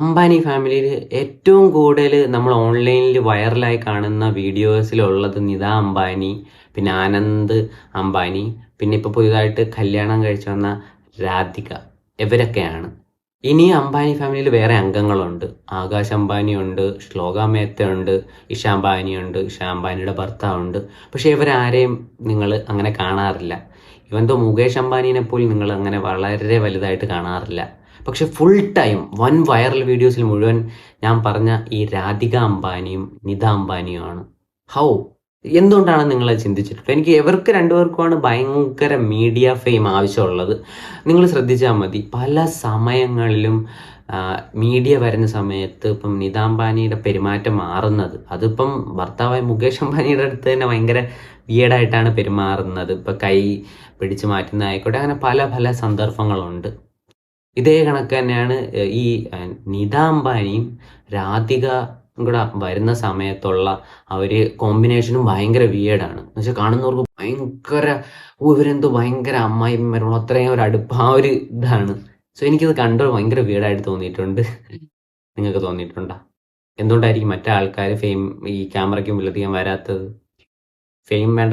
അംബാനി ഫാമിലിയിൽ ഏറ്റവും കൂടുതൽ നമ്മൾ ഓൺലൈനിൽ വൈറലായി കാണുന്ന വീഡിയോസിലുള്ളത് നിതാ അംബാനി, പിന്നെ ആനന്ദ് അംബാനി, പിന്നെ ഇപ്പോൾ പുതിയതായിട്ട് കല്യാണം കഴിച്ചു വന്ന രാധിക, ഇവരൊക്കെയാണ്. ഇനി അംബാനി ഫാമിലിയിൽ വേറെ അംഗങ്ങളുണ്ട്. ആകാശ് അംബാനി ഉണ്ട്, ശ്ലോക മേത്ത ഉണ്ട്, ഇഷ അംബാനി ഉണ്ട്, ഇഷ അംബാനിയുടെ ഭർത്താവുണ്ട്. പക്ഷേ ഇവരാരെയും നിങ്ങൾ അങ്ങനെ കാണാറില്ല. ഇവന്തോ മുകേഷ് അംബാനിനെ പോലും നിങ്ങൾ അങ്ങനെ വളരെ വലുതായിട്ട് കാണാറില്ല. പക്ഷെ ഫുൾ ടൈം വൻ വൈറൽ വീഡിയോസിൽ മുഴുവൻ ഞാൻ പറഞ്ഞ ഈ രാധിക അംബാനിയും നിത അംബാനിയുമാണ്. ഹൗ? എന്തുകൊണ്ടാണ് നിങ്ങൾ ചിന്തിച്ചിട്ടുള്ളത്? എനിക്ക് ഇവർക്ക് രണ്ടുപേർക്കുമാണ് ഭയങ്കര മീഡിയ ഫെയിം ആവശ്യമുള്ളത്. നിങ്ങൾ ശ്രദ്ധിച്ചാൽ മതി, പല സമയങ്ങളിലും മീഡിയ വരുന്ന സമയത്ത് ഇപ്പം നിത അംബാനിയുടെ പെരുമാറ്റം മാറുന്നത്, അതിപ്പം ഭർത്താവായ മുകേഷ് അംബാനിയുടെ അടുത്ത് തന്നെ ഭയങ്കര വിയേഡായിട്ടാണ് പെരുമാറുന്നത്. ഇപ്പം കൈ പിടിച്ചു മാറ്റുന്നതായിക്കോട്ടെ, അങ്ങനെ പല പല സന്ദർഭങ്ങളുണ്ട്. ഇതേ കണക്ക് തന്നെയാണ് ഈ നിത അംബാനിയും രാധിക കൂടെ വരുന്ന സമയത്തുള്ള കോമ്പിനേഷനും ഭയങ്കര വിയേഡാണ്. എന്ന് വെച്ചാൽ കാണുന്നവർക്ക് ഭയങ്കര ഇവരെന്തോ ഭയങ്കര അമ്മായിമ്മരും അത്രയും ഒരു അടുപ്പ്, ആ ഒരു ഇതാണ്. സോ എനിക്കിത് കണ്ടത് ഭയങ്കര വിയേഡായിട്ട് തോന്നിയിട്ടുണ്ട്. നിങ്ങൾക്ക് തോന്നിയിട്ടുണ്ടോ? എന്തുകൊണ്ടായിരിക്കും മറ്റേ ആൾക്കാർ ഈ ക്യാമറയ്ക്ക് മുമ്പിലധികം വരാത്തത്? ഫെയിം വേണ്ട